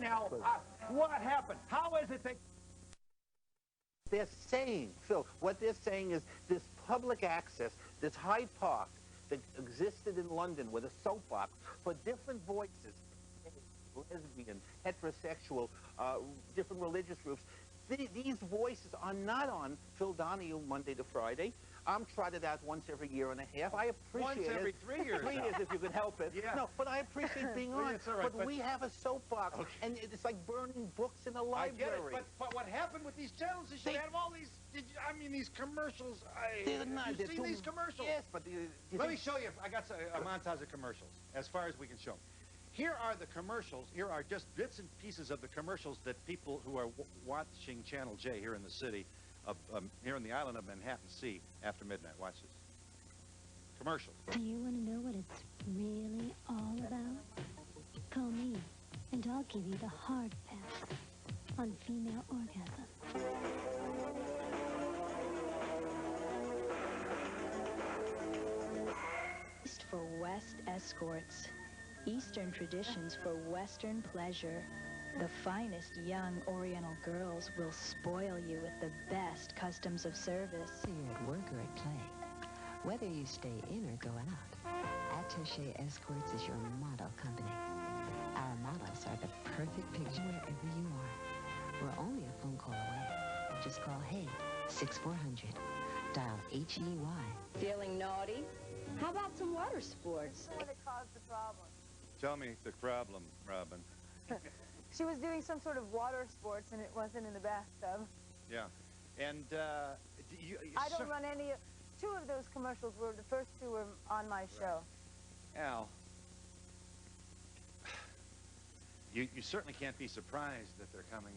now, what happened? How is it that... They're saying, Phil, what they're saying is this public access, this Hyde Park that existed in London with a soapbox for different voices, lesbian, heterosexual, different religious groups, these voices are not on Phil Donahue Monday to Friday. I'm trotted out once every year and a half. I appreciate it. Once every 3 years. 3 years if you can help it. Yeah. No, but I appreciate being on. Yes, all right, but we have a soapbox, okay. and it's like burning books in a library. I get it, but what happened with these channels is you have all these, I mean, these commercials. They're not. You've seen these commercials? Yes, but... Let me show you. I got a montage of commercials, as far as we can show. Here are the commercials. Here are just bits and pieces of the commercials that people who are watching Channel J here in the city, here in the island of Manhattan see after midnight. Watch this. Commercials. Do you want to know what it's really all about? Call me, and I'll give you the hard facts on female orgasm. East for West escorts. Eastern traditions for Western pleasure. The finest young Oriental girls will spoil you with the best customs of service. Whether you're at work or at play, whether you stay in or go out, Attaché Escorts is your model company. Our models are the perfect picture wherever you are. We're only a phone call away. Just call HEY 6400. Dial HEY. Feeling naughty? How about some water sports? What caused the problem? Tell me the problem, Robin. She was doing some sort of water sports, and it wasn't in the bathtub. Yeah. And, I don't run any... Two of those commercials were... The first two were on my show. Al, you certainly can't be surprised that they're coming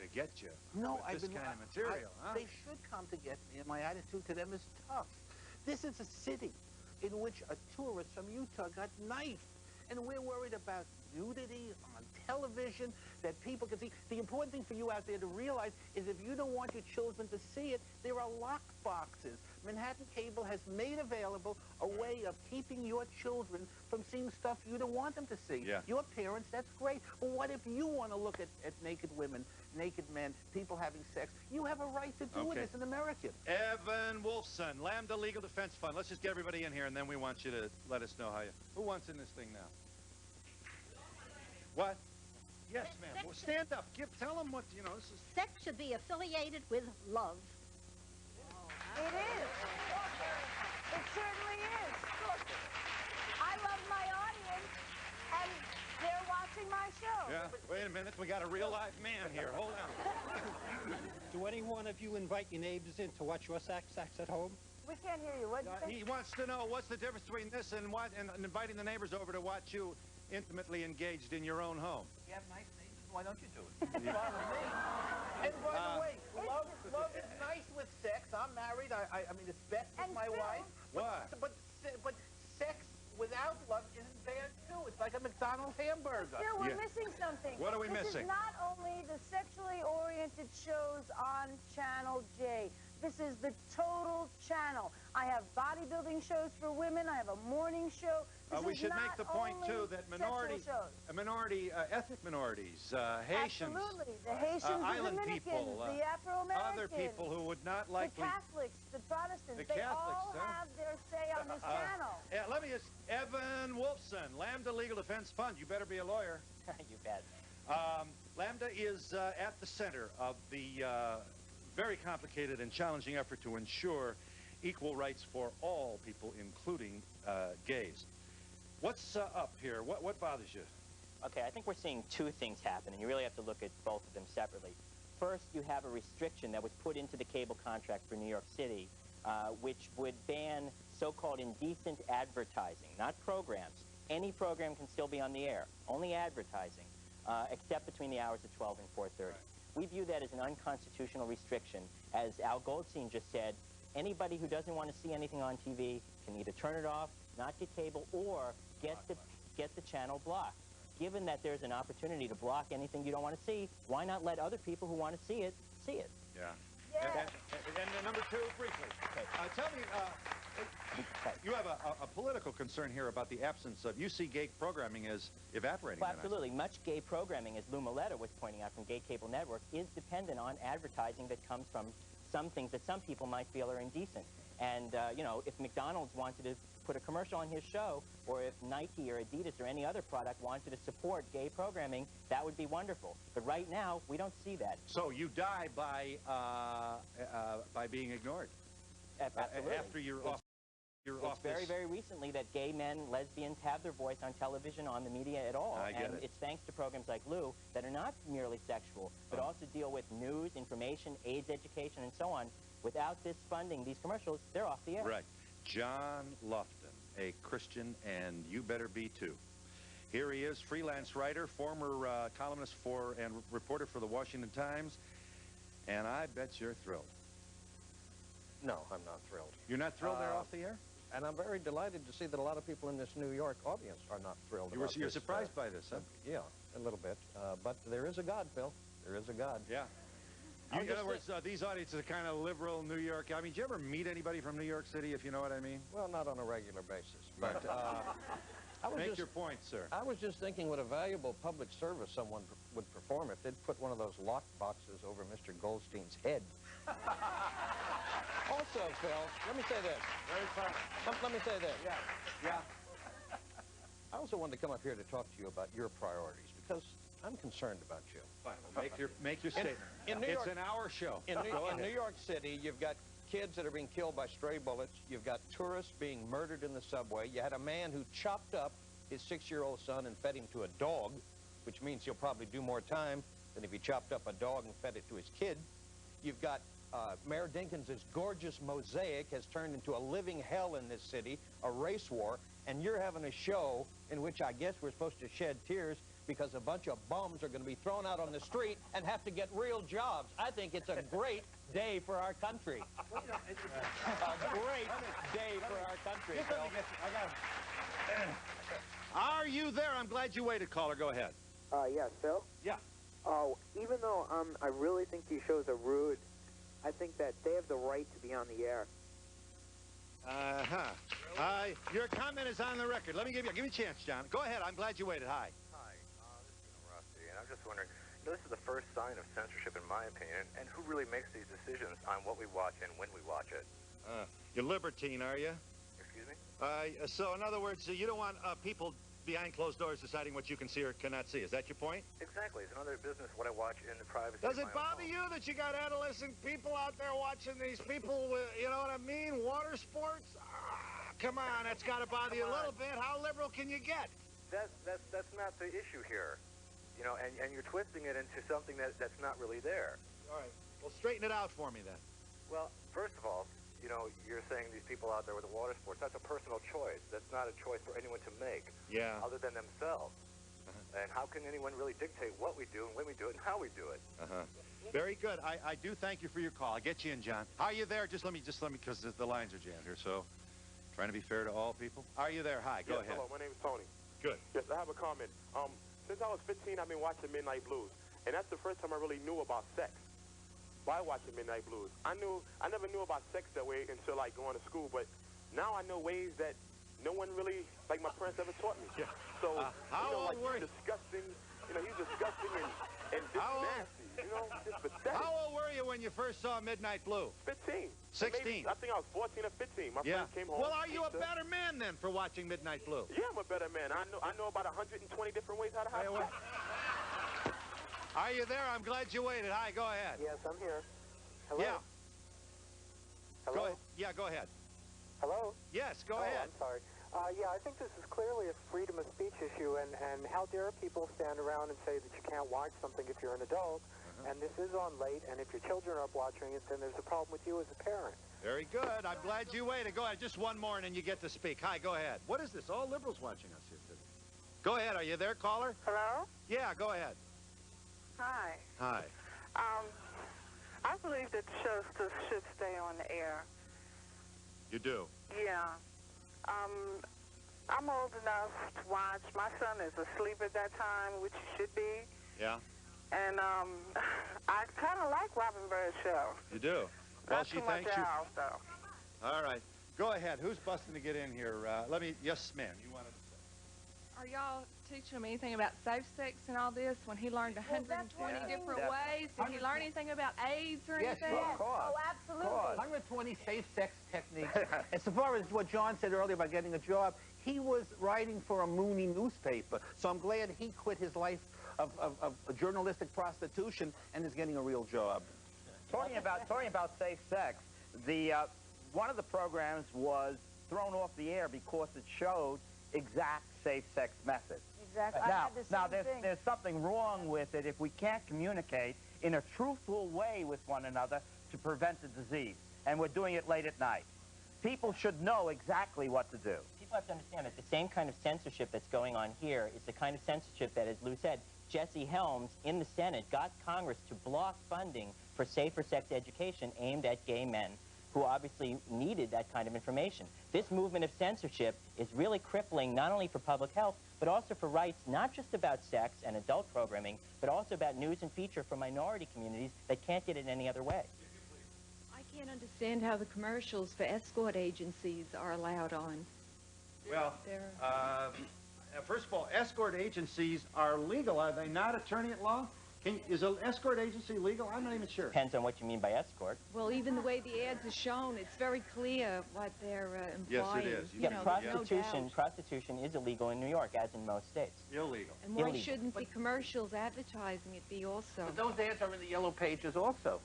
to get you with this kind of material, huh? They should come to get me, and my attitude to them is tough. This is a city in which a tourist from Utah got knifed, and we're worried about nudity on television that people can see. The important thing for you out there to realize is if you don't want your children to see it, there are lock boxes. Manhattan Cable has made available a way of keeping your children from seeing stuff you don't want them to see. Yeah. Your parents, that's great. But what if you want to look at naked women, naked men, people having sex? You have a right to do it as an American. Evan Wolfson, Lambda Legal Defense Fund. Let's just get everybody in here, and then we want you to let us know how you... Who wants in this thing now? What? Yes, ma'am. Well, stand up. Tell them what, you know, this is... Sex should be affiliated with love. It is. It certainly is. I love my audience, and they're watching my show. Yeah, wait a minute. We got a real live man here. Hold on. Do any one of you invite your neighbors in to watch your sex at home? We can't hear you. What did you say? He wants to know what's the difference between this and inviting the neighbors over to watch you intimately engaged in your own home. You have nice neighbors. Why don't you do it? It's fine with me. And by the way, love is nice with sex. I'm married. I mean, it's best with my wife. Why? But sex without love isn't bad, too. It's like a McDonald's hamburger. Still, we're missing something. What are we missing? This is not only the sexually oriented shows on Channel J. This is the total channel. I have bodybuilding shows for women. I have a morning show. We should make the point, too, that ethnic minorities, Haitians, absolutely. The Haitians, island the Dominicans, people, the Afro-Americans, other people who would not like the Catholics, the Protestants, they all have their say on this channel. Yeah, let me just, Evan Wolfson, Lambda Legal Defense Fund. You better be a lawyer. You bet. Lambda is at the center of the very complicated and challenging effort to ensure equal rights for all people, including gays. What's up here? What bothers you? Okay, I think we're seeing two things happen, and you really have to look at both of them separately. First, you have a restriction that was put into the cable contract for New York City, which would ban so-called indecent advertising, not programs. Any program can still be on the air, only advertising, except between the hours of 12 and 4:30. Right. We view that as an unconstitutional restriction. As Al Goldstein just said, anybody who doesn't want to see anything on TV can either turn it off, not get cable, or get the channel blocked. Given that there's an opportunity to block anything you don't want to see, why not let other people who want to see it, see it? Yeah. Yeah. And number two, briefly. Okay. Tell me, You have a political concern here about the absence of, you see gay programming as evaporating. Well, absolutely. Much gay programming, as Lou Maletta was pointing out from Gay Cable Network, is dependent on advertising that comes from some things that some people might feel are indecent. And, you know, if McDonald's wanted to put a commercial on his show, or if Nike or Adidas or any other product wanted to support gay programming, that would be wonderful. But right now, we don't see that. So you die by being ignored. Absolutely. After you're off. It's very, very recently that gay men, lesbians have their voice on television, on the media at all. I get and it. It's thanks to programs like Lou that are not merely sexual, but also deal with news, information, AIDS education, and so on. Without this funding, these commercials, they're off the air. Right. John Lofton, a Christian, and you better be too. Here he is, freelance writer, former columnist for and reporter for the Washington Times, and I bet you're thrilled. No, I'm not thrilled. You're not thrilled they're off the air? And I'm very delighted to see that a lot of people in this New York audience are not thrilled about You're this. surprised by this, huh? Yeah, a little bit. But there is a God, Phil. There is a God. Yeah. In other words, these audiences are kind of liberal New York. I mean, do you ever meet anybody from New York City, if you know what I mean? Well, not on a regular basis. But Make your point, sir. I was just thinking what a valuable public service someone would perform if they'd put one of those lock boxes over Mr. Goldstein's head. Also, Phil, let me say this. Very fun. Let me say this. Yeah. I also wanted to come up here to talk to you about your priorities because I'm concerned about you. Fine. Well, make your statement. It's an hour show. In New York City, you've got kids that are being killed by stray bullets. You've got tourists being murdered in the subway. You had a man who chopped up his 6-year-old son and fed him to a dog, which means he'll probably do more time than if he chopped up a dog and fed it to his kid. You've got Mayor Dinkins' gorgeous mosaic has turned into a living hell in this city, a race war, and you're having a show in which I guess we're supposed to shed tears because a bunch of bums are going to be thrown out on the street and have to get real jobs. I think it's a great day for our country. A great day for our country, Phil. Are you there? I'm glad you waited, caller. Go ahead. Yes, Phil? Yeah. Oh, even though I really think these shows are rude, I think that they have the right to be on the air. Your comment is on the record. Let me give you a chance, John. Go ahead. I'm glad you waited. Hi. Hi, this is Rusty, and I'm just wondering, you know, this is the first sign of censorship, in my opinion, and who really makes these decisions on what we watch and when we watch it? You're libertine, are you? Excuse me? So, in other words, you don't want people behind closed doors deciding what you can see or cannot see. Is that your point? Exactly. It's another business what I watch in the privacy Does of it my own bother home. you that you got adolescent people out there watching these people with, you know what I mean, water sports? Come on, that's got to bother you a little bit. How liberal can you get? That's not the issue here. You know, and you're twisting it into something that's not really there. All right. Well, straighten it out for me then. Well, first of all, you know, you're saying these people out there with the water sports, that's a personal choice. That's not a choice for anyone to make other than themselves. And how can anyone really dictate what we do and when we do it and how we do it? Very good. I do thank you for your call. I'll get you in, John. Are you there? Just let me, because the lines are jammed here, so trying to be fair to all people. Are you there? Hi, go ahead. Hello, my name is Tony. Good. Yes, I have a comment. Since I was 15, I've been watching Midnight Blues, and that's the first time I really knew about sex by watching Midnight Blues. I never knew about sex that way until like going to school, but now I know ways that no one really, like my parents, ever taught me. Yeah. So, how you know, like old were he's disgusting, you know, he's disgusting and just nasty, you know, just pathetic. How old were you when you first saw Midnight Blue? 15. 16. Maybe, I think I was 14 or 15. My friend came home. Well, are you a better man then for watching Midnight Blue? Yeah, I'm a better man. I know about 120 different ways how to have sex. Are you there? I'm glad you waited. Hi, go ahead. Yes, I'm here. Hello? Yeah. Hello? Go ahead. Yeah, go ahead. Hello? Yes, go ahead. I'm sorry. Yeah, I think this is clearly a freedom of speech issue, and how dare people stand around and say that you can't watch something if you're an adult, and this is on late, and if your children are up watching it, then there's a problem with you as a parent. Very good. I'm glad you waited. Go ahead. Just one more, and then you get to speak. Hi, go ahead. What is this? All liberals watching us here today. Go ahead. Are you there, caller? Hello? Yeah, go ahead. Hi. Hi. I believe that the shows should stay on the air. You do? Yeah. I'm old enough to watch. My son is asleep at that time, which he should be. Yeah. And I kind of like Robin Bird's show. You do? Well, Not she too much thanks you. else, though. All right. Go ahead. Who's busting to get in here? Yes, ma'am. You wanted to say. Are y'all teaching him anything about safe sex and all this when he learned 120 different ways? Did he learn anything about AIDS or anything? Yes, of course. Oh, absolutely. 120 safe sex techniques. As far as what John said earlier about getting a job, he was writing for a Mooney newspaper. So I'm glad he quit his life of journalistic prostitution and is getting a real job. Talking about safe sex, one of the programs was thrown off the air because it showed exact safe sex methods. Exactly. There's something wrong with it if we can't communicate in a truthful way with one another to prevent the disease, and we're doing it late at night. People should know exactly what to do. People have to understand that the same kind of censorship that's going on here is the kind of censorship that, as Lou said, Jesse Helms in the Senate got Congress to block funding for safer sex education aimed at gay men who obviously needed that kind of information. This movement of censorship is really crippling not only for public health, but also for rights not just about sex and adult programming, but also about news and feature for minority communities that can't get it any other way. I can't understand how the commercials for escort agencies are allowed on. Well, first of all, escort agencies are legal, are they not, attorney at law? Is an escort agency legal? I'm not even sure. Depends on what you mean by escort. Well, even the way the ads are shown, it's very clear what they're implying. Yes, it is. You know, prostitution is illegal in New York, as in most states. Illegal. And why shouldn't the commercials advertising it be also? But those ads are in the Yellow Pages also.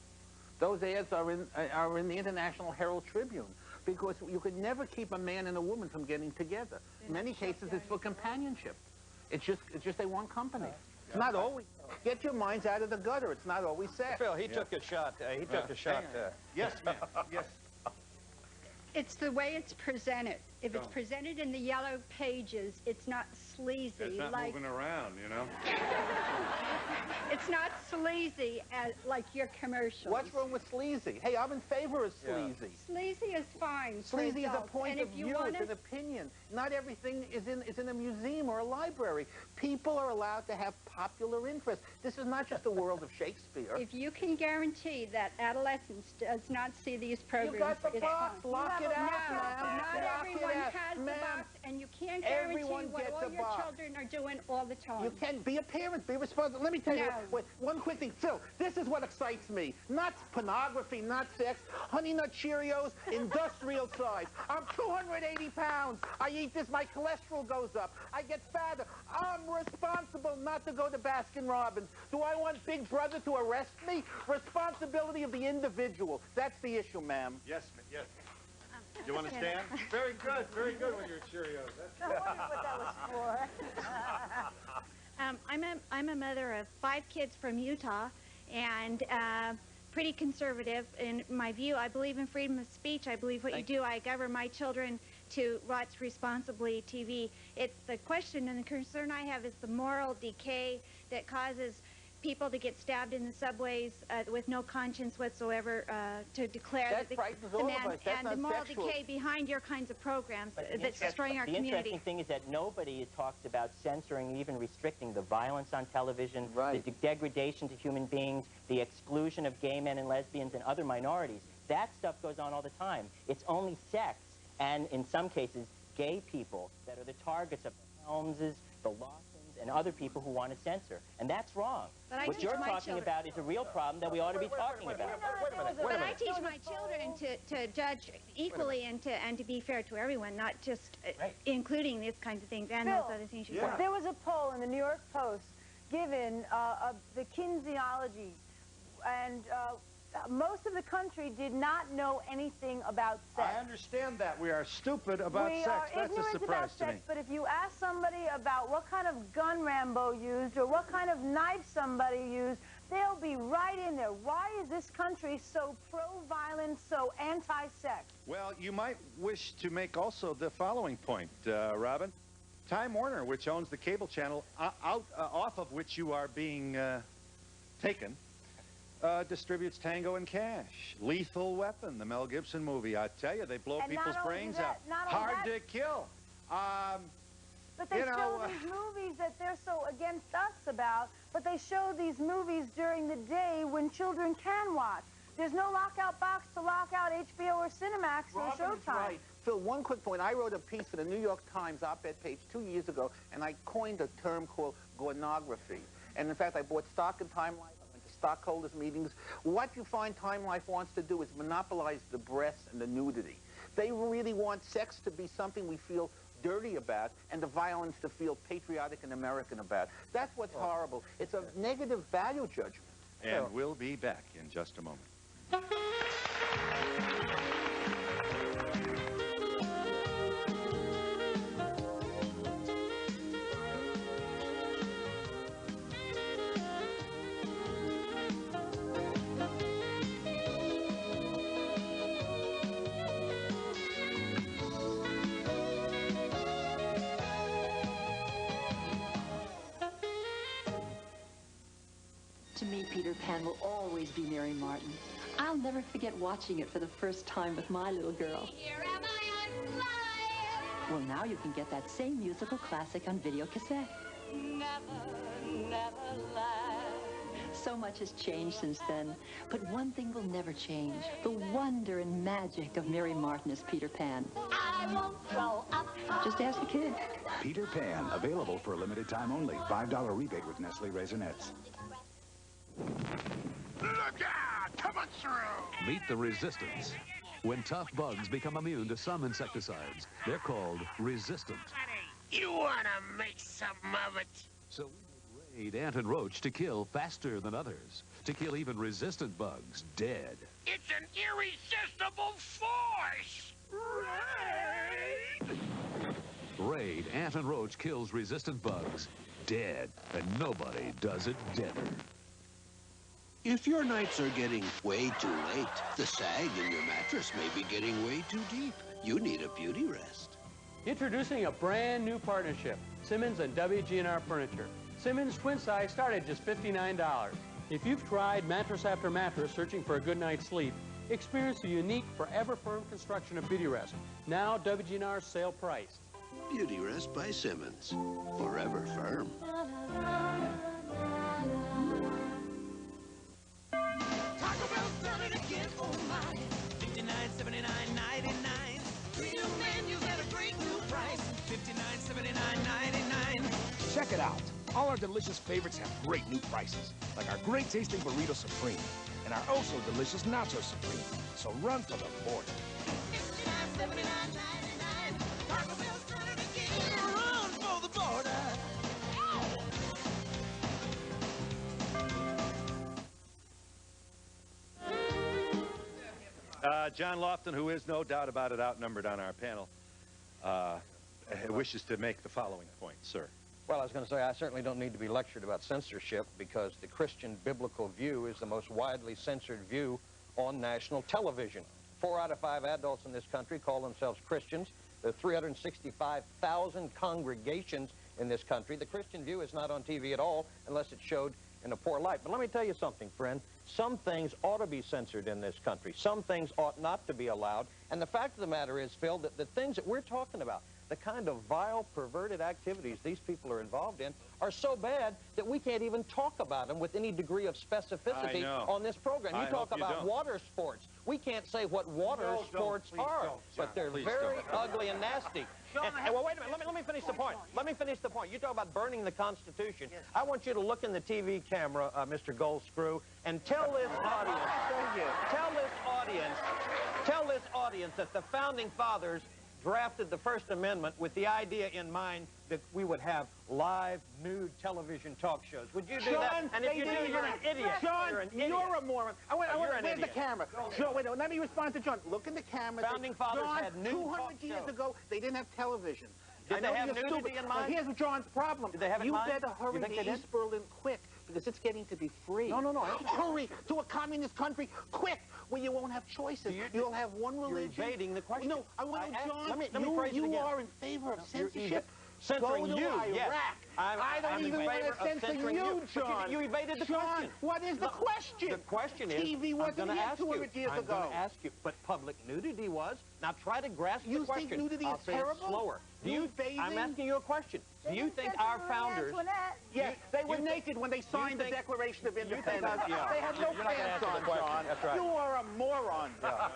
Those ads are in the International Herald Tribune, because you could never keep a man and a woman from getting together. In many cases, it's for companionship. It's just they want company. It's not always. Get your minds out of the gutter. It's not always sex. Phil, he took a shot. He took a shot. Yes, ma'am. Yes. It's the way it's presented. If it's presented in the Yellow Pages, it's not sleazy. It's not moving around, you know. It's not sleazy like your commercials. What's wrong with sleazy? Hey, I'm in favor of sleazy. Sleazy is fine. Sleazy is a point of view. It's an opinion. Not everything is in a museum or a library. People are allowed to have popular interest. This is not just the world of Shakespeare. If you can guarantee that adolescence does not see these programs, you got the box. Lock it out, ma'am. Not everyone has the box, and you can't guarantee what all your children are doing all the time. You can be a parent, be responsible. Let me tell you one quick thing. Phil, this is what excites me. Not pornography, not sex. Honey Nut Cheerios, industrial size. I'm 280 pounds. I eat this, my cholesterol goes up. I get fatter. I'm responsible not to go to Baskin-Robbins. Do I want Big Brother to arrest me? Responsibility of the individual. That's the issue, ma'am. Yes, yes. You want to stand? Very good with your Cheerios. I wondered what that was for. I'm a mother of 5 kids from Utah, and pretty conservative in my view. I believe in freedom of speech. I believe what you do. I govern my children to watch responsibly TV. It's the question and the concern I have is the moral decay that causes people to get stabbed in the subways with no conscience whatsoever to declare that the man and the moral decay behind your kinds of programs that's destroying our community. The interesting thing is that nobody talks about censoring, even restricting the violence on television, the degradation to human beings, the exclusion of gay men and lesbians and other minorities. That stuff goes on all the time. It's only sex and, in some cases, gay people that are the targets of the Helmses, the Lawsons, and other people who want to censor. And that's wrong. What you're talking about is a real problem that we ought to be talking about. But I teach my children to judge equally and to be fair to everyone, not just including these kinds of things and those other things you said. There was a poll in the New York Post given of the Kinseyology, and most of the country did not know anything about sex. I understand that. We are stupid about sex. That's a surprise to me. But if you ask somebody about what kind of gun Rambo used or what kind of knife somebody used, they'll be right in there. Why is this country so pro-violence, so anti-sex? Well, you might wish to make also the following point, Robin. Time Warner, which owns the cable channel off of which you are being taken, distributes Tango and Cash, Lethal Weapon, the Mel Gibson movie. I tell you, they blow people's brains out. Hard to kill. But they show these movies that they're so against us about, but they show these movies during the day when children can watch. There's no lockout box to lock out HBO or Cinemax or Showtime. Right. Phil, one quick point. I wrote a piece for the New York Times op-ed page 2 years ago, and I coined a term called pornography. And in fact, I bought stock in Time Life. I went to stockholders meetings. What you find Time Life wants to do is monopolize the breasts and the nudity. They really want sex to be something we feel dirty about, and the violence to feel patriotic and American about. That's what's horrible. It's a negative value judgment. And we'll be back in just a moment. To me, Peter Pan will always be Mary Martin. I'll never forget watching it for the first time with my little girl. Well, now you can get that same musical classic on video cassette. Never, never lie. So much has changed since then, but one thing will never change. The wonder and magic of Mary Martin as Peter Pan. I won't grow up. Just ask a kid. Peter Pan, available for a limited time only. $5 rebate with Nestle Raisinets. Look out! Coming through! Meet the resistance. When tough bugs become immune to some insecticides, they're called resistant. You wanna make some of it? So we raid ant and roach to kill faster than others, to kill even resistant bugs dead. It's an irresistible force! Raid ant and roach kills resistant bugs dead, and nobody does it deader. If your nights are getting way too late, the sag in your mattress may be getting way too deep. You need a beauty rest. Introducing a brand new partnership, Simmons and WG&R Furniture. Simmons twin size start at just $59. If you've tried mattress after mattress searching for a good night's sleep, experience the unique Forever Firm construction of Beauty Rest. Now WG&R sale priced. Beauty Rest by Simmons. Forever Firm. Taco Bell's done it again, oh my. $59.79.99. 3 new menus at a great new price. $59.79.99. Check it out. All our delicious favorites have great new prices, like our great tasting Burrito Supreme and our oh-so delicious Nacho Supreme. So run for the border. $59.79.99. Taco Bell's done it again. Run for the border. John Lofton, who is no doubt about it outnumbered on our panel, wishes to make the following point, sir. Well, I was going to say, I certainly don't need to be lectured about censorship because the Christian biblical view is the most widely censored view on national television. 4 out of 5 adults in this country call themselves Christians. There are 365,000 congregations in this country. The Christian view is not on TV at all unless it's showed in a poor light. But let me tell you something, friend. Some things ought to be censored in this country. Some things ought not to be allowed. And the fact of the matter is, Phil, that the things that we're talking about, the kind of vile, perverted activities these people are involved in, are so bad that we can't even talk about them with any degree of specificity on this program. You talk about water sports. We can't say what water sports are, but they're very ugly and nasty. And, well, wait a minute. Let me finish the point. Let me finish the point. You talk about burning the Constitution. Yes. I want you to look in the TV camera, Mr. Goldscrew, and tell this audience that the Founding Fathers drafted the First Amendment with the idea in mind that we would have live, nude television talk shows. Would you do that? And if you do, you're an idiot. John, you're an idiot. You're a moron. Where's the camera? John, wait, let me respond to John. Look in the camera. Founding Fathers had nude 200 years ago, they didn't have television. Did they have nudity in mind? Here's John's problem. Did they have it in mind? You better hurry to East Berlin quick, because it's getting to be free. No. Hurry to a communist country, quick, where you won't have choices. You'll have one religion. You're evading the question. No, I want to, John, let me phrase it again. You are in favor of censorship. Censoring Go to you, Iraq. yes. I don't even want to censor you, John. You evaded the question. John, what is the question? The question is, TV wasn't here 200 years ago. I'm going to ask you, but public nudity was. Now try to grasp the question. You think nudity is terrible? Slower. I'm asking you a question. Do you think our founders... Yes, they were naked when they signed the Declaration of Independence. They had no pants on, John. That's right. You are a moron, John.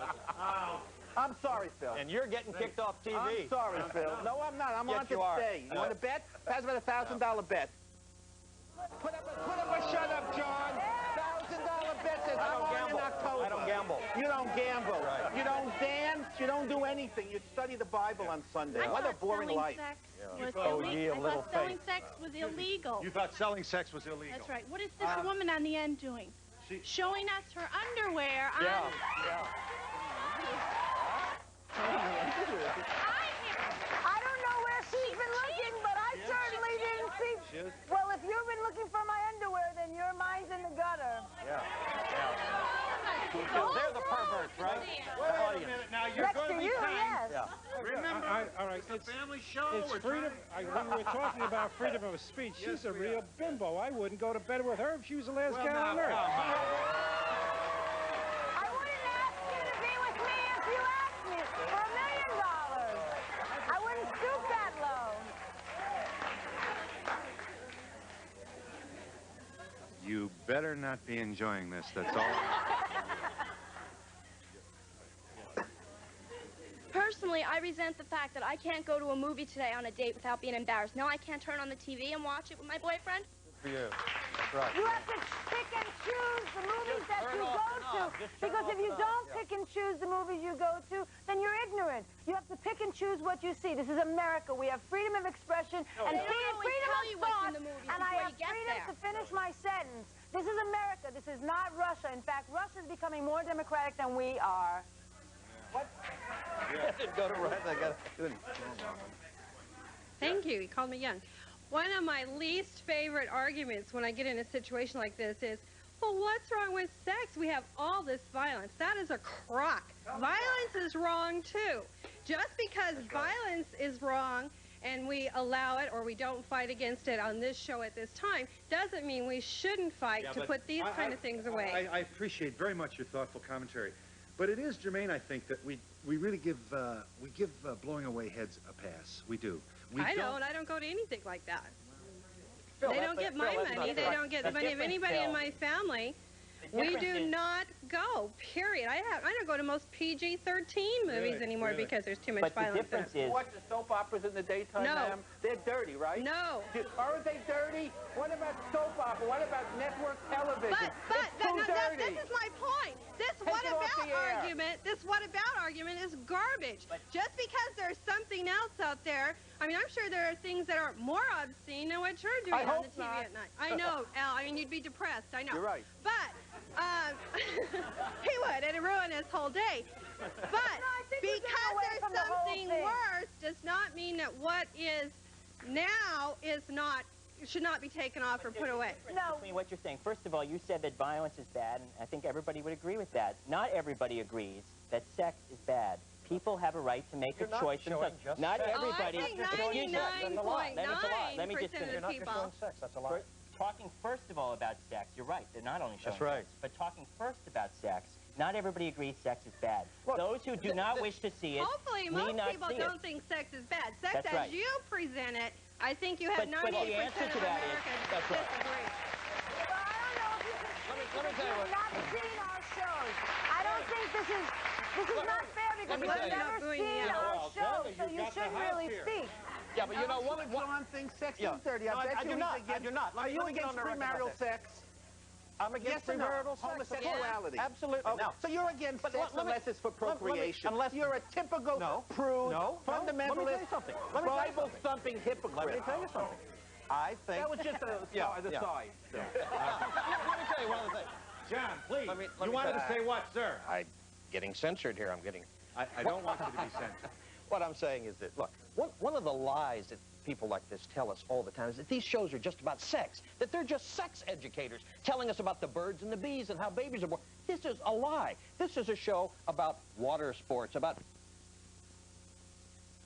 I'm sorry, Phil. And you're getting kicked off TV. I'm sorry, Phil. No, I'm not. I'm Yes, on to you are. stay. You want to bet? That's about $1,000 bet. Put up a shut up, John. $1,000 bet says I'm on in October. I don't gamble. You don't gamble. Right. You don't dance. You don't do anything. You study the Bible on Sunday. What a boring life. Was Oh, ye of little I thought selling faith. sex was illegal. You thought selling sex was illegal. That's right. What is this woman on the end doing? Showing us her underwear on... Yeah. I don't know where she's been looking, but I certainly didn't see. Well, if you've been looking for my underwear, then your mind's in the gutter. Yeah. They're the perverts, right? Wait a minute now. You're Next going to to be you, kind. yes. Remember, all right, it's a family show. It's freedom. When we're talking about freedom of speech, she's a real bimbo. I wouldn't go to bed with her if she was the last gal on earth. I wouldn't ask you to be with me if you asked me for $1 million. I wouldn't stoop that low. You better not be enjoying this. That's all. Personally, I resent the fact that I can't go to a movie today on a date without being embarrassed. Now I can't turn on the TV and watch it with my boyfriend. For you. That's right. You have to pick and choose the movies that you go to. Because if you don't pick and choose the movies you go to, then you're ignorant. You have to pick and choose what you see. This is America. We have freedom of expression and freedom of thought. And I have freedom to finish my sentence. This is America. This is not Russia. In fact, Russia is becoming more democratic than we are. What? I didn't go to right. I got to. Thank you. He called me young. One of my least favorite arguments when I get in a situation like this is, well, what's wrong with sex? We have all this violence. That is a crock. Violence is wrong, too. Just because violence is wrong and we allow it or we don't fight against it on this show at this time doesn't mean we shouldn't fight to put these kind of things away. I appreciate very much your thoughtful commentary. But it is germane, I think, that we really give blowing away heads a pass. We do. I don't go to anything like that. Phil, they don't get my money. They don't get the money of anybody in my family. We do not go, period. I don't go to most PG-13 movies anymore because there's too much violence in it. You watch the soap operas in the daytime, ma'am? They're dirty, right? No. Aren't they dirty? What about soap opera? What about network television? This is my point. This what about argument is garbage. Just because there's something else out there, I mean, I'm sure there are things that are more obscene than what you're doing on the TV at night. I know, Al. I mean, you'd be depressed. I know. You're right. But he would, and it ruin his whole day. But because there's something worse does not mean that what is now should not be taken off or put away. No. Between what you're saying, first of all, you said that violence is bad, and I think everybody would agree with that. Not everybody agrees that sex is bad. People have a right to make a choice themselves. Not everybody. I think 99.9% Let me just of the people. Sex. That's a lie. Talking first of all about sex, you're right. They're not only showing That's right. sex, but talking first about sex, not everybody agrees sex is bad. Look, those who do not wish to see it Hopefully, most people don't think sex is bad. Sex That's as right. you present it, I think you have 98% but the answer to of that Americans that's right. disagree. Well, I don't know if you've not seen our shows. I don't think this is not fair because you've never seen our shows, so you shouldn't really speak. Yeah, but you know what? John thinks sex is dirty. No, I do not. Are you against premarital sex? I'm against premarital sex. Homosexuality. Absolutely. Okay. Now, so you're against sex unless it's for procreation. Unless you're a typical prude, fundamentalist, Bible-thumping hypocrite. Let me tell you something. I think... That was just an aside. Let me tell you one other thing. John, please. You wanted to say what, sir? I'm getting censored here. I don't want you to be censored. What I'm saying is that, look, one of the lies that people like this tell us all the time is that these shows are just about sex, that they're just sex educators telling us about the birds and the bees and how babies are born. This is a lie. This is a show about water sports, about...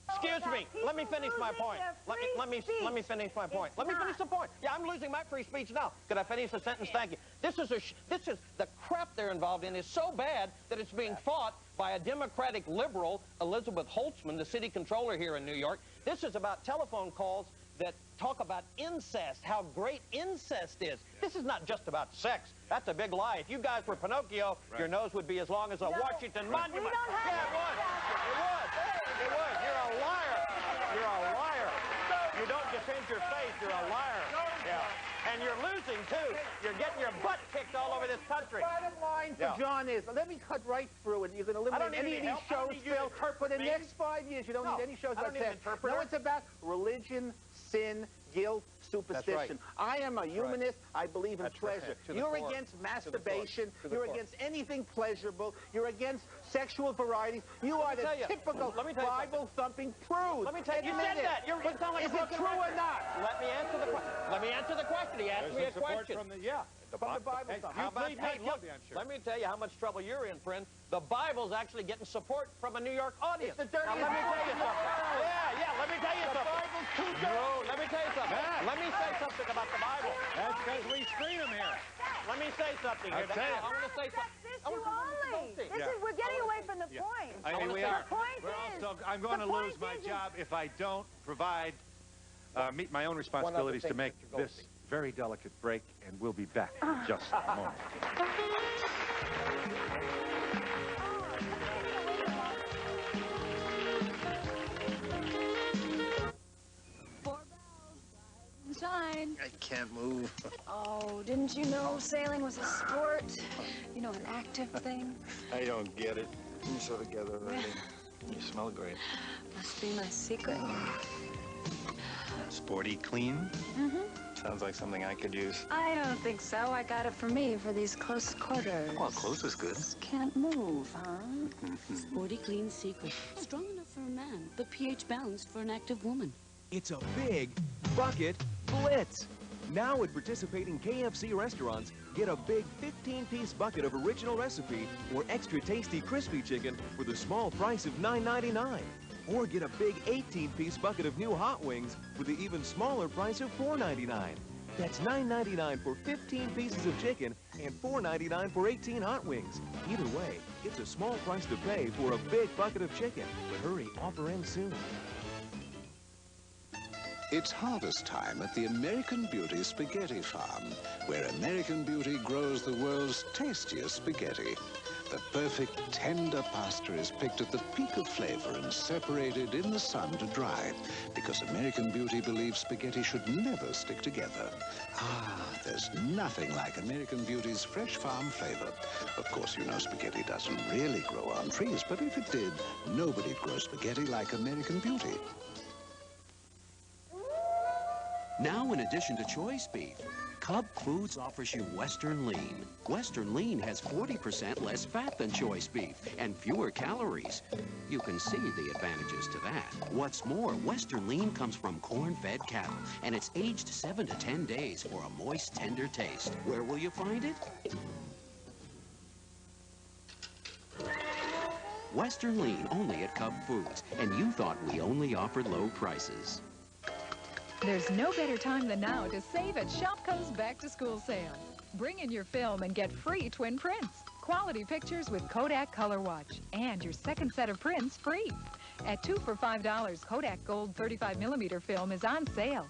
Excuse me. Let me finish my point. Let me finish my point. Let me finish the point. Yeah, I'm losing my free speech now. Could I finish the sentence? Thank you. This is the crap they're involved in is so bad that it's being fought by a Democratic liberal, Elizabeth Holtzman, the city controller here in New York. This is about telephone calls that talk about incest, how great incest is. This is not just about sex. That's a big lie. If you guys were Pinocchio, your nose would be as long as a Washington Monument. We don't have Yeah, it would. It would. It would. You're a liar. You're a liar. You don't defend your faith. You're a liar. Yeah. And you're losing, too. You're getting your butt kicked all over this country. Bottom line for John is, let me cut right through it. You can eliminate any of these shows, Phil. For the next 5 years, you don't need any shows about sex. No, it's about religion, sin, guilt, superstition. I am a humanist. I believe in pleasure. You're against masturbation. You're against anything pleasurable. You're against sexual varieties. You are the typical Bible-thumping prude. Let me tell you, you said that. Is it true or not? Let me answer the question. Let me answer the question. He asked me a question. From the Bible. How about, let me tell you how much trouble you're in, friend. The Bible's actually getting support from a New York audience. It's the dirtiest let me tell you something. Yeah, let me tell you something. Bible's too dirty. No, let me tell you something. Let me say something about the Bible. That's because we screen them here. Let me say something here. I want to say something. We're getting away from the point. We are. The point is, I'm going to lose my job if I don't provide, meet my own responsibilities to make this very delicate break, and we'll be back in just a moment. Shine. I can't move. Oh, didn't you know sailing was a sport? You know, an active thing? I don't get it. You're so together already. You smell great. Must be my secret. Sporty clean? Mm-hmm. Sounds like something I could use. I don't think so. I got it for me for these close quarters. Well, close is good. Just can't move, huh? Sporty Clean Secret. Strong enough for a man, but pH balanced for an active woman. It's a big bucket blitz. Now at participating KFC restaurants, get a big 15-piece bucket of original recipe or extra tasty crispy chicken for the small price of $9.99. Or get a big 18-piece bucket of new hot wings for the even smaller price of $4.99. That's $9.99 for 15 pieces of chicken and $4.99 for 18 hot wings. Either way, it's a small price to pay for a big bucket of chicken. But hurry, offer ends soon. It's harvest time at the American Beauty Spaghetti Farm, where American Beauty grows the world's tastiest spaghetti. The perfect, tender pasta is picked at the peak of flavor and separated in the sun to dry, because American Beauty believes spaghetti should never stick together. Ah, there's nothing like American Beauty's fresh farm flavor. Of course, you know spaghetti doesn't really grow on trees, but if it did, nobody'd grow spaghetti like American Beauty. Now, in addition to choice beef, Cub Foods offers you Western Lean. Western Lean has 40% less fat than choice beef and fewer calories. You can see the advantages to that. What's more, Western Lean comes from corn-fed cattle, and it's aged 7 to 10 days for a moist, tender taste. Where will you find it? Western Lean only at Cub Foods, and you thought we only offered low prices. There's no better time than now to save at Shopko's back-to-school sale. Bring in your film and get free twin prints, quality pictures with Kodak Color Watch, and your second set of prints free. At 2 for $5, Kodak Gold 35mm film is on sale.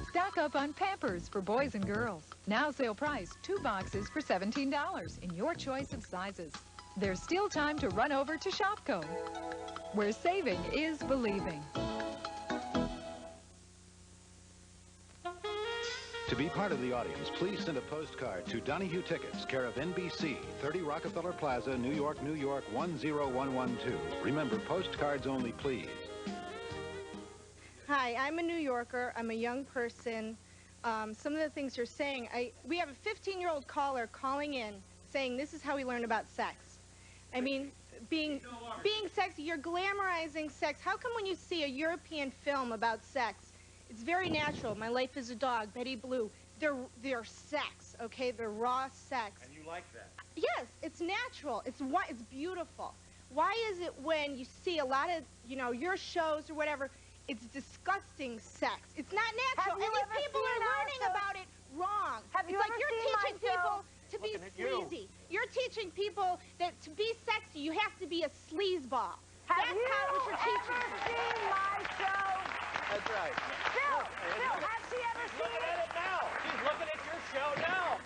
Stock up on Pampers for boys and girls. Now sale price, 2 boxes for $17 in your choice of sizes. There's still time to run over to Shopko, where saving is believing. To be part of the audience, please send a postcard to Donahue Tickets, care of NBC, 30 Rockefeller Plaza, New York, New York, 10112. Remember, postcards only, please. Hi, I'm a New Yorker. I'm a young person. Some of the things you're saying, we have a 15-year-old caller calling in saying this is how we learn about sex. I mean, being sexy, you're glamorizing sex. How come when you see a European film about sex, it's very natural. My Life is a Dog, Betty Blue. They're sex, okay? They're raw sex. And you like that? Yes, it's natural. It's beautiful. Why is it when you see a lot of, your shows or whatever, it's disgusting sex? It's not natural. And these people are learning about it wrong. It's like you're teaching people to be sleazy. You're teaching people that to be sexy, you have to be a sleazeball. That's what you're teaching. Have you ever seen my show? That's right. Phil, has she ever seen it? Now. She's looking at your show now.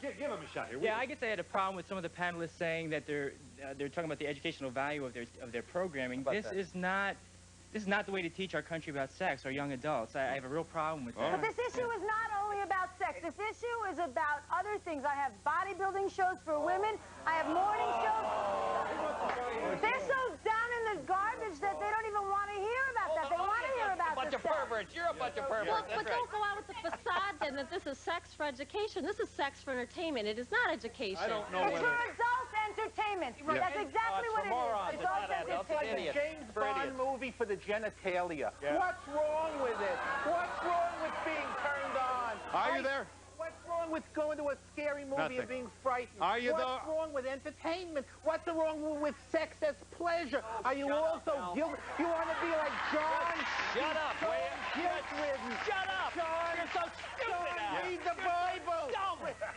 Give him a shot here. Yeah, I guess I had a problem with some of the panelists saying that they're talking about the educational value of their programming. This is not the way to teach our country about sex or young adults. I have a real problem with that. But this issue is not only about sex. This issue is about other things. I have bodybuilding shows for women. I have morning shows. They're so down in the garbage that they don't even want to hear about that. They want to hear about bunch of perverts. You're a bunch of perverts. Well, That's but right. don't go out with the facade then that this is sex for education. This is sex for entertainment. It is not education. I don't know It's for adult entertainment. Yeah. That's exactly what it is. Adult entertainment. It's a James Bond movie for the genitalia. Yeah. What's wrong with it? What's wrong with being turned on? Are you there? What's wrong with going to a scary movie Nothing. and being frightened? Are you What's wrong with entertainment? What's wrong with sex as pleasure? Are you also guilty? You want to be like John? Shut up, so will you? guilt-ridden. Shut up! John, You're so stupid, John, Al. read the Bible.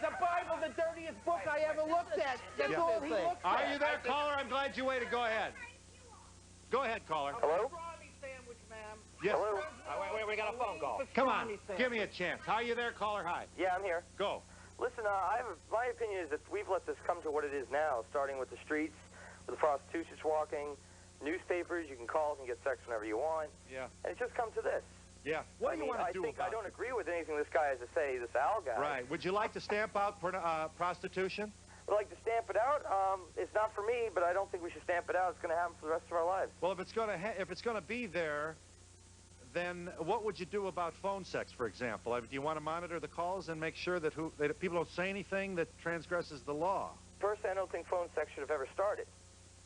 The Bible, the dirtiest book I ever looked at. That's all he looked at. Are you there, caller? I'm glad you waited. Go ahead. Go ahead, caller. Hello? Yes. Hello? We got a phone call. Come on. Give me a chance. Are you there, caller? Hi. Yeah, I'm here. Go. Listen, my opinion is that we've let this come to what it is now, starting with the streets, with the prostitutions walking, newspapers, you can call and get sex whenever you want. Yeah. And it's just come to this. Yeah. What do you want to do I don't agree with anything this guy has to say, this Al guy. Right. Would you like to stamp out prostitution? I'd like to stamp it out. It's not for me, but I don't think we should stamp it out. It's going to happen for the rest of our lives. Well, if it's going to be there, then what would you do about phone sex, for example? Do you want to monitor the calls and make sure that people don't say anything that transgresses the law? Personally, I don't think phone sex should have ever started.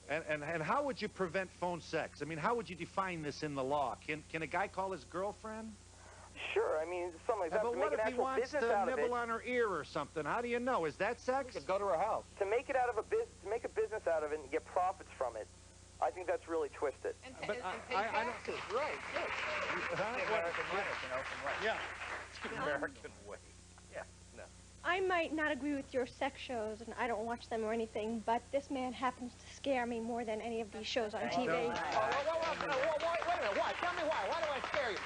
And how would you prevent phone sex? I mean, how would you define this in the law? Can a guy call his girlfriend? Sure, I mean, something like that. But to what make if an he actual wants business to out of nibble it, on her ear or something? How do you know? Is that sex? Go to her house. to make it out of a business, to make a business out of it and get profits from it, I think that's really twisted. But I don't. Right. The American way, Yeah. The American way. Yeah. No. I might not agree with your sex shows, and I don't watch them or anything, but this man happens to scare me more than any of these shows on TV. Wait a minute. Why? Tell me why. Why do I scare you?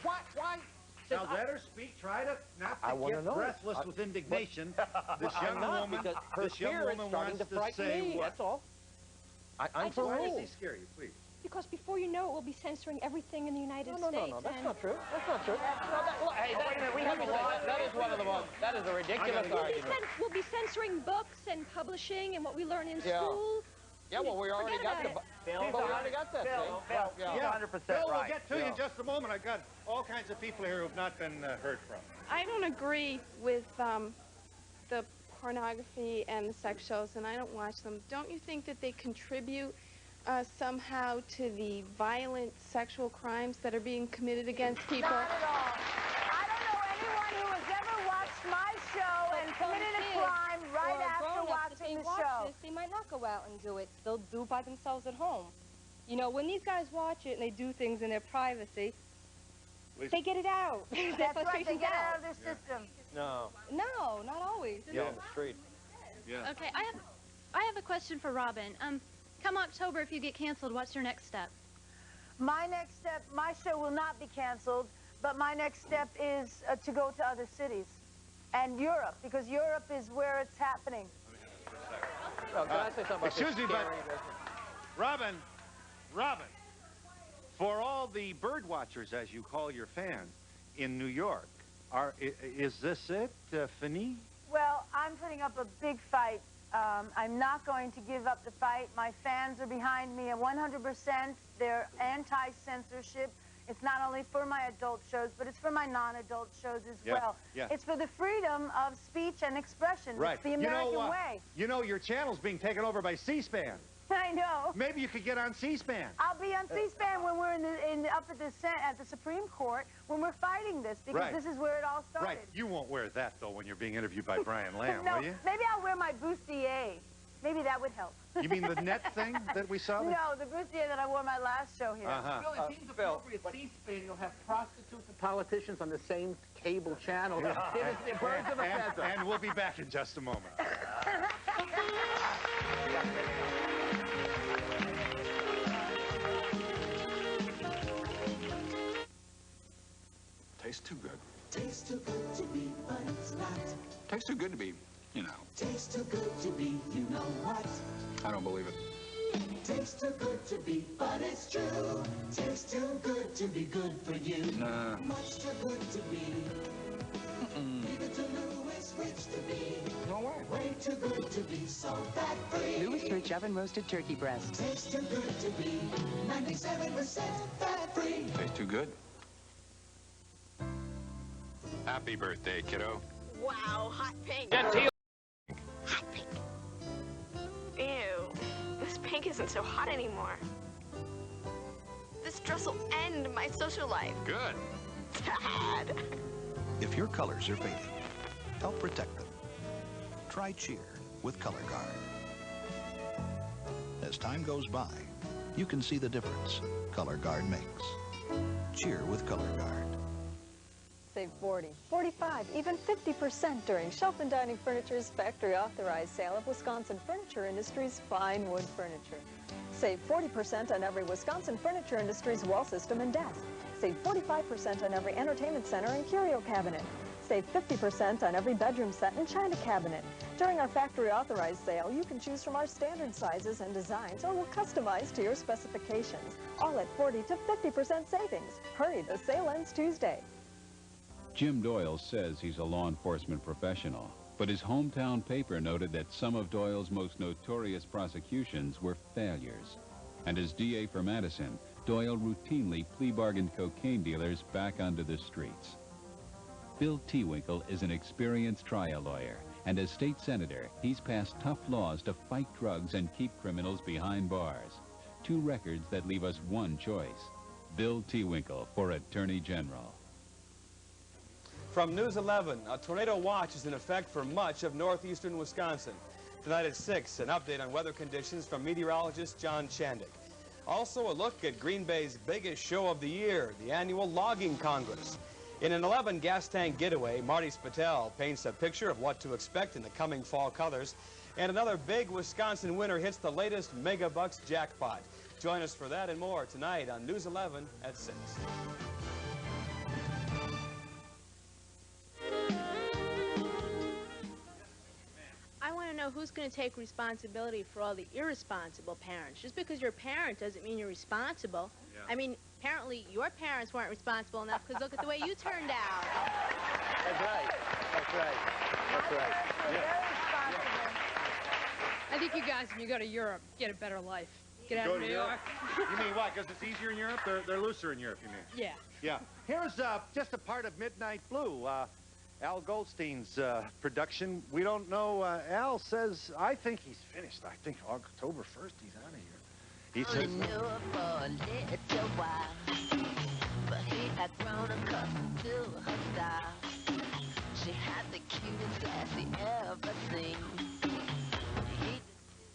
Why? Now let her speak. Try to not I to wanna get know. breathless with indignation. This young I'm not, woman, because her this young spirit's woman starting wants to frighten say me. what? That's all. I'm Why Why does he paroled. scare you, please? Because before you know it, we'll be censoring everything in the United No, States. that's and not true. That's not true. Hey, that is one of the most. That is a ridiculous argument. We'll be censoring books and publishing and what we learn in Yeah. school. Yeah, well, we already got the. But we already got that. Phil, Yeah, 100% Phil, we'll right. get to you in just a moment. I've got all kinds of people here who have not been heard from. I don't agree with the pornography and the sex shows, and I don't watch them. Don't you think that they contribute somehow to the violent sexual crimes that are being committed against people? Not at all. I don't know anyone who has ever watched my show and committed a crime right after watching the show. They might not go out and do it. They'll do by themselves at home. You know, when these guys watch it and they do things in their privacy, they get it out. That's right, they get it out of their system. No. No, not always. Yeah, on the street. Yeah. Okay, I have a question for Robin. Come October, if you get canceled, what's your next step? My next step, my show will not be canceled, but my next step is to go to other cities and Europe, because Europe is where it's happening. Well, can I say something about Excuse me, this but scary business? Robin, for all the bird watchers, as you call your fans, in New York, is this it, fini? Well, I'm putting up a big fight. I'm not going to give up the fight. My fans are behind me at 100%. They're anti-censorship. It's not only for my adult shows, but it's for my non-adult shows as well. Yeah. It's for the freedom of speech and expression. Right. It's the American way. You know, your channel's being taken over by C-SPAN. I know. Maybe you could get on C-SPAN. I'll be on C-SPAN when we're up at the Supreme Court when we're fighting this, because this is where it all started. Right. You won't wear that, though, when you're being interviewed by Brian Lamb, No, will you? maybe I'll wear my bustier. Maybe that would help. You mean the net thing that we saw? No, the bustier that I wore my last show here. Phil, it seems appropriate. C-SPAN, you'll have prostitutes and politicians on the same cable channel. It's birds of a feather. And we'll be back in just a moment. tastes too good. Tastes too good to be, but it's not. Tastes too good to be, you know. Tastes too good to be, you know what? I don't believe it. Tastes too good to be, but it's true. Tastes too good to be good for you. Nah. Much too good to be. Even to Louis Rich to be. No way. Way too good to be so fat-free. Louis Rich oven roasted turkey breast. Tastes too good to be 97% fat-free. Tastes too good. Happy birthday, kiddo. Wow, hot pink. Get to you. Hot pink. Ew, this pink isn't so hot anymore. This dress will end my social life. Good. Dad. If your colors are fading, help protect them. Try Cheer with Color Guard. As time goes by, you can see the difference Color Guard makes. Cheer with Color Guard. Save 40, 45, even 50% during Shelf and Dining Furniture's factory-authorized sale of Wisconsin Furniture Industries fine wood furniture. Save 40% on every Wisconsin Furniture Industries wall system and desk. Save 45% on every entertainment center and curio cabinet. Save 50% on every bedroom set and china cabinet. During our factory-authorized sale, you can choose from our standard sizes and designs, or we'll customize to your specifications. All at 40 to 50% savings. Hurry, the sale ends Tuesday. Jim Doyle says he's a law enforcement professional, but his hometown paper noted that some of Doyle's most notorious prosecutions were failures. And as DA for Madison, Doyle routinely plea bargained cocaine dealers back onto the streets. Bill Tewinkle is an experienced trial lawyer, and as state senator, he's passed tough laws to fight drugs and keep criminals behind bars. Two records that leave us one choice: Bill Tewinkle for Attorney General. From News 11, a tornado watch is in effect for much of northeastern Wisconsin. Tonight at 6, an update on weather conditions from meteorologist John Chandick. Also, a look at Green Bay's biggest show of the year, the annual Logging Congress. In an 11 gas tank getaway, Marty Spatel paints a picture of what to expect in the coming fall colors. And another big Wisconsin winner hits the latest Megabucks jackpot. Join us for that and more tonight on News 11 at 6. I want to know who's going to take responsibility for all the irresponsible parents. Just because you're a parent doesn't mean you're responsible. Yeah. I mean, apparently your parents weren't responsible enough, because look at the way you turned out. That's right. That's right. That's right. Yeah. I think you guys, when you go to Europe, get a better life. Get out of New York. You mean what? Because it's easier in Europe? They're looser in Europe, you mean? Yeah. Yeah. Here's just a part of Midnight Blue. Al Goldstein's production. We don't know. Al says, I think he's finished. I think October 1st he's out of here. He says... for a little while, but he had grown accustomed to her style. She had the cutest glass he ever seen.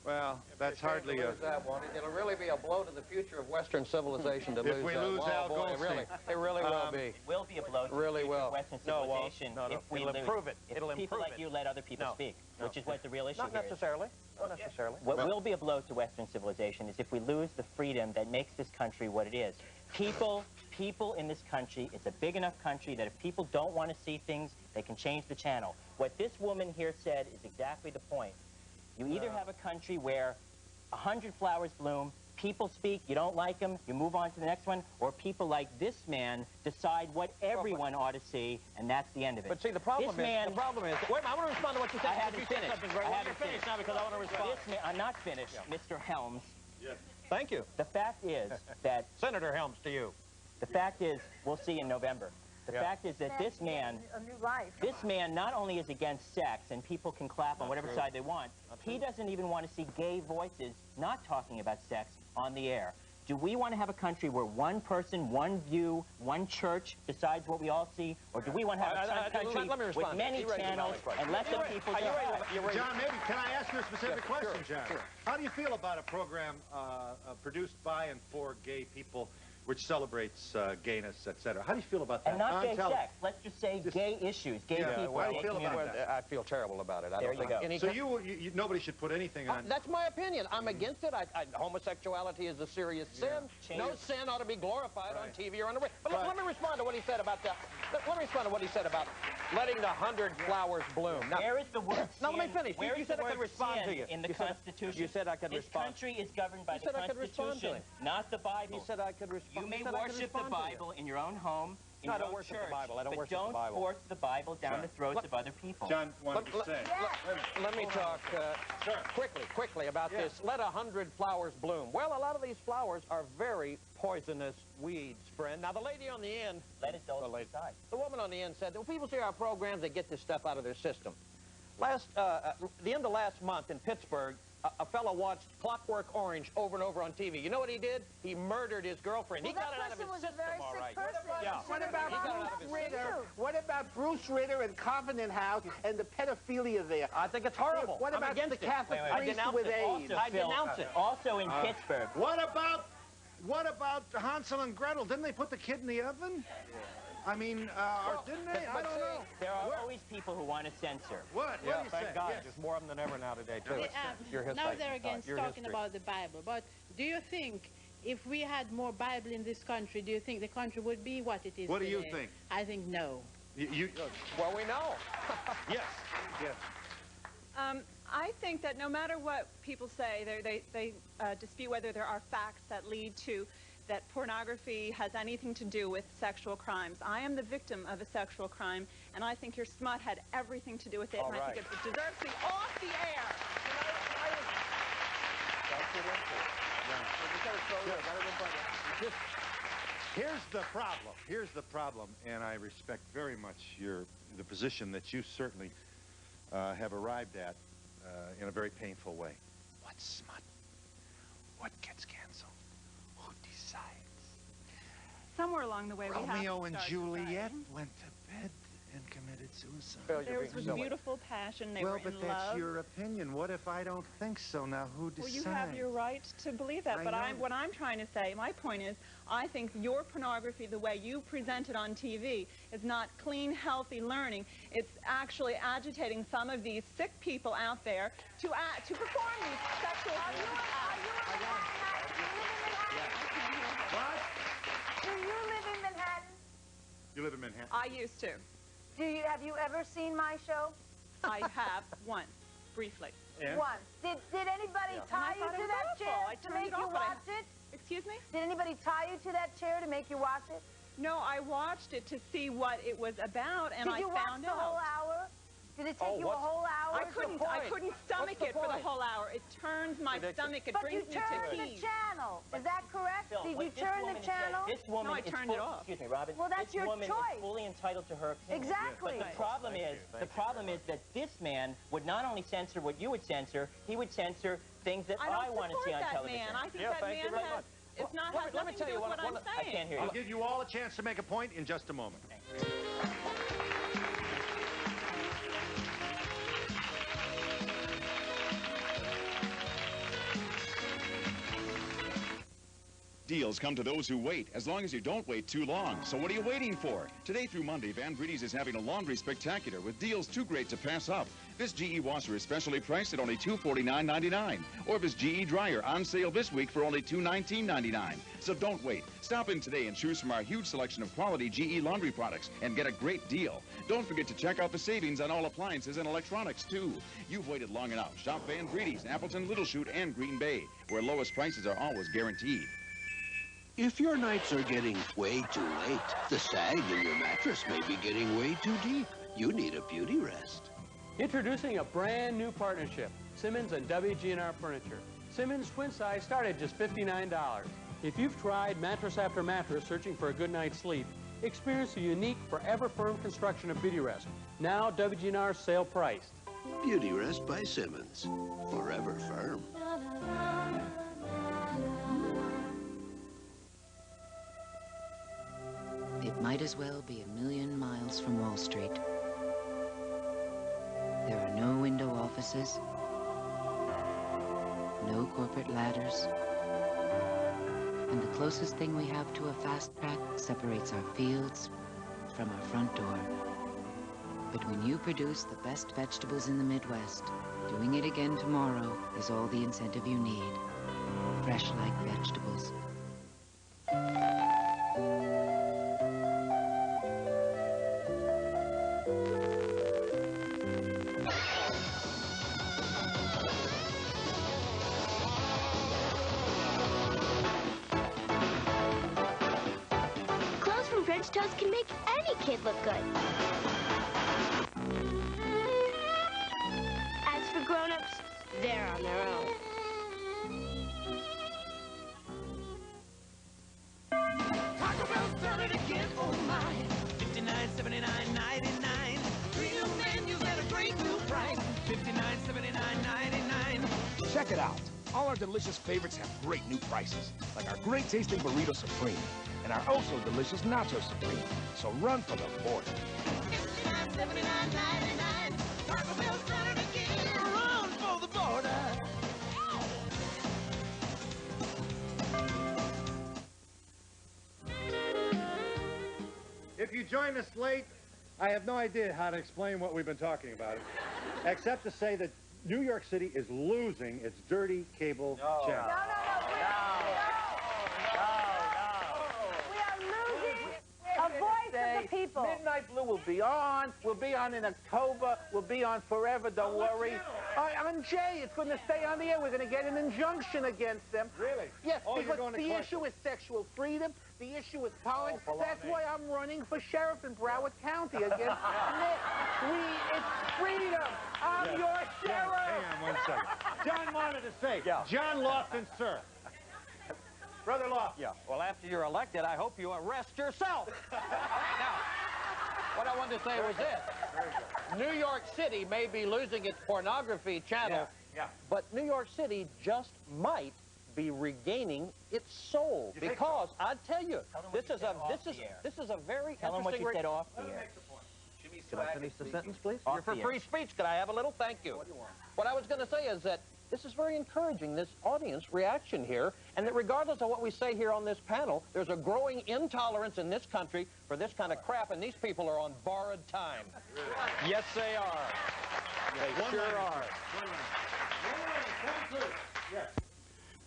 Well, that's hardly a... That one. It'll really be a blow to the future of Western civilization to lose that. If we lose Al Goldstein. It really will be. It will be a blow to really the future will. of Western civilization if we lose. It'll improve it. If people like you let other people speak, which is what the real issue Not here necessarily. is. Not necessarily. What will be a blow to Western civilization is if we lose the freedom that makes this country what it is. People in this country, it's a big enough country that if people don't want to see things, they can change the channel. What this woman here said is exactly the point. You either have a country where 100 flowers bloom, people speak, you don't like them, you move on to the next one, or people like this man decide what everyone ought to see, and that's the end of it. But see, the problem is, wait a minute, I want to respond to what you said. I haven't finished. I haven't finished now because I want to respond. I'm not finished, Mr. Helms. Yes. Thank you. The fact is that... Senator Helms, to you. The fact is, we'll see in November. The fact is that this man, not only is against sex, and people can clap on whatever side they want, he doesn't even want to see gay voices not talking about sex on the air. Do we want to have a country where one person, one view, one church decides what we all see, or do we want to have a country with many channels and let the people decide? John, maybe, can I ask you a specific question, John? How do you feel about a program produced by and for gay people which celebrates gayness, etc. How do you feel about that? And not gay sex. Let's just say gay issues, gay people. How do you feel about that? I feel terrible about it. I There don't you think go. So nobody should put anything on. That's my opinion. I'm against it. Homosexuality is a serious sin. No sin ought to be glorified on TV or on the radio. But let me respond to what he said about that. Let me respond to what he said about letting the 100 flowers bloom. Now, where is the word now, let me finish. Where You is said the I could word respond to you. in the Constitution? You said I could respond. This country is governed by the Constitution, not the Bible. You said I could respond. You may worship the Bible in your own home, in your own church, but don't force the Bible down the throats of other people. John wanted to say. Let me talk quickly about this. Let 100 flowers bloom. Well, a lot of these flowers are very poisonous weeds, friend. Now, the lady on the end... Let it go aside. The woman on the end said, when people see our programs, they get this stuff out of their system. The end of last month in Pittsburgh, a fellow watched Clockwork Orange over and over on TV. You know what he did? He murdered his girlfriend. Well, he got it out of his system, all right. What about Bruce Ritter? What about Bruce Ritter and Covenant House and the pedophilia there? I think it's horrible. What about the Catholic priest with AIDS? I denounce it. Also in Pittsburgh. What about Hansel and Gretel? Didn't they put the kid in the oven? I mean, didn't they? I don't know. There are always people who want to censor. What? Yeah, What do you thank say? God. Yes. There's more of them than ever now today, too. Now they're against talking about the Bible. But do you think if we had more Bible in this country, do you think the country would be what it is What do today? you think? I think no. Well, we know. Yes. Yes. I think that no matter what people say, they dispute whether there are facts that lead to that pornography has anything to do with sexual crimes. I am the victim of a sexual crime, and I think your smut had everything to do with it, and I think it deserves to be off the air. Here's the problem. Here's the problem, and I respect very much the position that you certainly have arrived at in a very painful way. What's smut? What gets canceled? Who decides? Somewhere along the way, we have Romeo to and start Juliet deciding. went to bed and committed suicide. There was beautiful passion. They were in but love. that's your opinion. What if I don't think so? Now, who decides? Well, you have your right to believe that, but what I'm trying to say, my point is, I think your pornography, the way you present it on TV, is not clean, healthy learning. It's actually agitating some of these sick people out there to perform these sexual acts. Do you live in Manhattan? You live in Manhattan? I used to. Have you ever seen my show? I have once, briefly. Once. Did anybody tie you to that chair to make you watch it? Excuse me? Did anybody tie you to that chair to make you watch it? No, I watched it to see what it was about, and I found out. Did you watch the whole hour? Did it take you a whole hour? I couldn't stomach it for the whole hour. It turns my stomach. It brings me to tears. But you turned the channel. Is that correct? Phil, Did you turn the channel? This woman No, I turned it off. Excuse me, Robin. Well, that's your This woman choice. is fully entitled to her opinion. Exactly. But the problem is that this man would not only censor what you would censor, he would censor things that I want to see on television. I think that man has. It's not has nothing to do with what I'm saying. I can't hear you. I'll give you all a chance to make a point in just a moment. Deals come to those who wait, as long as you don't wait too long. So what are you waiting for? Today through Monday, Van Breedy's is having a laundry spectacular with deals too great to pass up. This GE washer is specially priced at only $249.99. Or this GE dryer on sale this week for only $219.99. So don't wait. Stop in today and choose from our huge selection of quality GE laundry products and get a great deal. Don't forget to check out the savings on all appliances and electronics, too. You've waited long enough. Shop Van Breedy's, Appleton, Little Chute, and Green Bay, where lowest prices are always guaranteed. If your nights are getting way too late, the sag in your mattress may be getting way too deep. You need a beauty rest. Introducing a brand new partnership, Simmons and WG&R Furniture. Simmons twin size start at just $59. If you've tried mattress after mattress searching for a good night's sleep, experience the unique Forever Firm construction of Beauty Rest. Now WG&R sale priced. Beauty Rest by Simmons. Forever Firm. It might as well be 1,000,000 miles from Wall Street. There are no window offices, no corporate ladders, And the closest thing we have to a fast track separates our fields from our front door. But when you produce the best vegetables in the Midwest, doing it again tomorrow is all the incentive you need. Fresh like vegetables. Clothes from French toast can make any kid look good. As for grown-ups, they're on their own. Taco Bell's done it again, oh my. $59.79.99. Three new menus at a great new price. $59.79.99. Check it out. All our delicious favorites have great new prices, like our great tasting Burrito Supreme and our also delicious Nacho Supreme. So run for the border. $59.79.99. Taco Bell's done it again. Run for the border. If you join us late, I have no idea how to explain what we've been talking about, except to say that New York City is losing its dirty cable channel. A voice of the people. Midnight Blue will be on. We'll be on in October. We'll be on forever. Don't worry. On Jay, it's going to stay on the air. We're going to get an injunction against them. Really? Yes, Oh, you're going because to the court. issue is sexual freedom. The issue is tolerance. That's why I'm running for sheriff in Broward County against Nick. It's freedom. I'm your sheriff. Hang on 1 second. John wanted to say, John Lofton, sir. Brother Lofton. Yeah, well, after you're elected, I hope you arrest yourself. Now, what I wanted to say was this. New York City may be losing its pornography channel, but New York City just might be regaining its soul. Because I tell you, this is a very Tell them what you said off the air. Can I finish the sentence, please? Off You're for the free air. speech. Could I have a little? Thank you. What I was going to say is that this is very encouraging, this audience reaction here, and that regardless of what we say here on this panel, there's a growing intolerance in this country for this kind of crap, and these people are on borrowed time. Yes, they are. They sure are.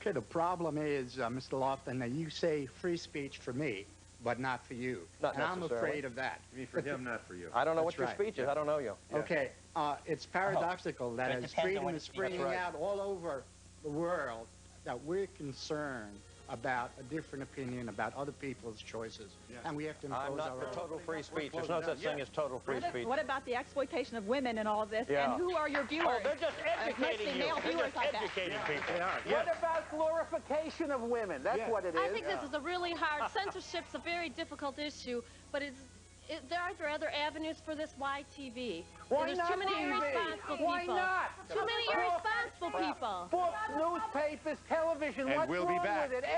Okay, the problem is, Mr. Lofton, that you say free speech for me, but not for you. Not and I'm necessarily. afraid of that. You mean for him, not for you. I don't know what That's your right. speech is. I don't know you. Okay, it's paradoxical that It as depends on freedom what is you speak. springing That's right. out all over the world, that we're concerned about a different opinion about other people's choices. And we have to impose I'm not our for own. total free speech. There's no such thing as total free speech. What about the exploitation of women and all of this? Yeah. And who are your viewers? Oh, they're just educating Mostly you. male They're viewers just like that. educating people. What about glorification of women? That's what it is. I think this is a really hard. Censorship's a very difficult issue, but there are other avenues for this. Why TV? Why There's not too many TV? irresponsible people. Why not? Too many irresponsible people. Books, newspapers, television. And What's we'll be wrong back. with it?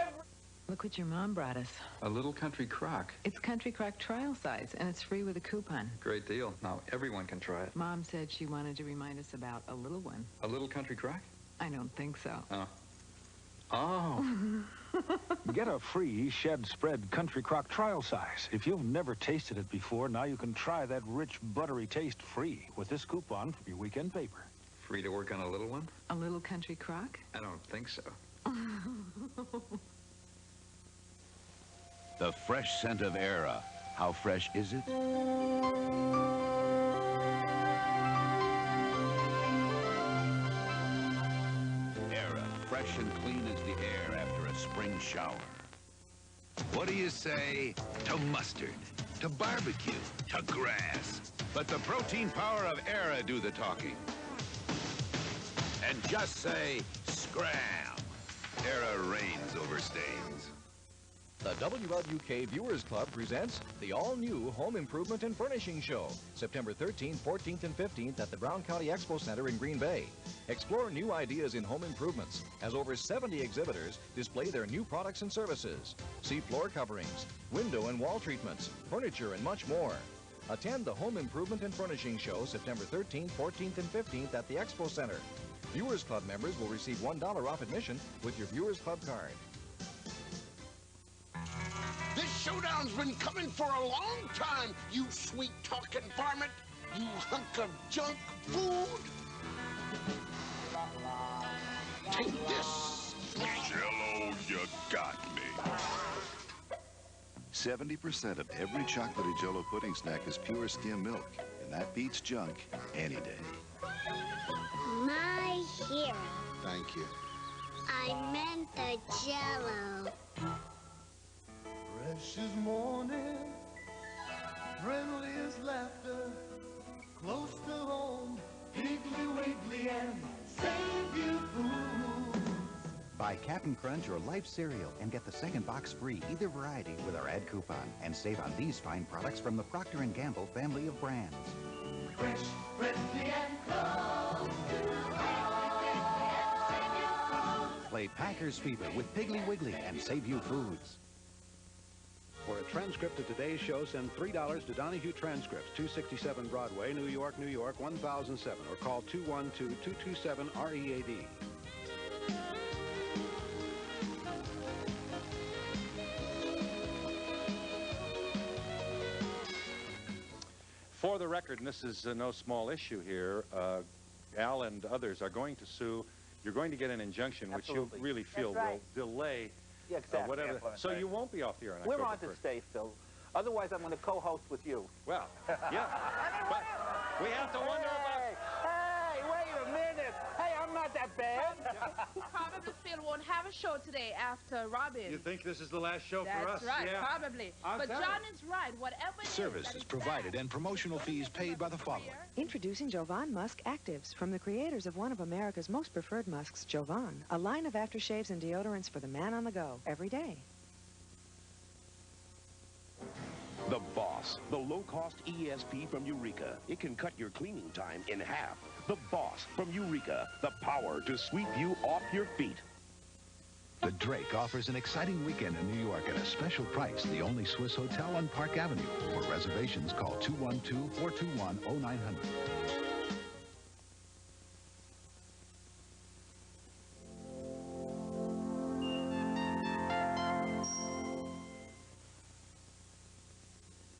Look what your mom brought us. A little country crock. It's Country Crock trial size, and it's free with a coupon. Great deal. Now everyone can try it. Mom said she wanted to remind us about a little one. A little country crock? I don't think so. Oh. Oh. Get a free Shed Spread Country Crock trial size. If you've never tasted it before, now you can try that rich, buttery taste free with this coupon from your weekend paper. Free to work on a little one? A little Country Crock? I don't think so. The fresh scent of Era. How fresh is it? Era, fresh and clean as the air after a spring shower. What do you say to mustard, to barbecue, to grass? Let the protein power of Era do the talking. And just say, scram. Era reigns over stains. The WLUK Viewers Club presents the all-new Home Improvement and Furnishing Show, September 13th, 14th, and 15th at the Brown County Expo Center in Green Bay. Explore new ideas in home improvements as over 70 exhibitors display their new products and services. See floor coverings, window and wall treatments, furniture, and much more. Attend the Home Improvement and Furnishing Show, September 13th, 14th, and 15th at the Expo Center. Viewers Club members will receive $1 off admission with your Viewers Club card. showdown's been coming for a long time, you sweet-talking varmint. You hunk of junk food. Take this. Jell-O, you got me. 70% of every chocolatey Jell-O pudding snack is pure skim milk, and that beats junk any day. My hero. Thank you. I meant the Jell-O. Precious morning, friendliest laughter, close to home, Piggly Wiggly and Save You Foods. Buy Cap'n Crunch or Life cereal and get the second box free, either variety, with our ad coupon. And save on these fine products from the Procter & Gamble family of brands. Fresh, friendly, and close to home. Play Packers Fever with Piggly Wiggly and Save You Foods. For a transcript of today's show, send $3 to Donahue Transcripts, 267 Broadway, New York, New York, 1007, or call 212-227-READ. For the record, and this is no small issue here, Al and others are going to sue. You're going to get an injunction, Absolutely. which you really feel will delay whatever. So you won't be off the air on We're October on to 1st. stay, Phil. Otherwise, I'm going to co-host with you. Well, yeah. But we have to wonder about... Hey, wait a minute. Hey, I'm not that bad. Probably Phil won't have a show today after Robin. You think this is the last show That's for us? right, Yeah. probably. But John is right. Whatever it is, Services provided and promotional fees paid by the following. Introducing Jovan Musk Actives from the creators of one of America's most preferred musks, Jovan, a line of aftershaves and deodorants for the man on the go every day. The Boss, the low-cost ESP from Eureka. It can cut your cleaning time in half. The Boss from Eureka, the power to sweep you off your feet. The Drake offers an exciting weekend in New York at a special price, the only Swiss hotel on Park Avenue. For reservations, call 212-421-0900.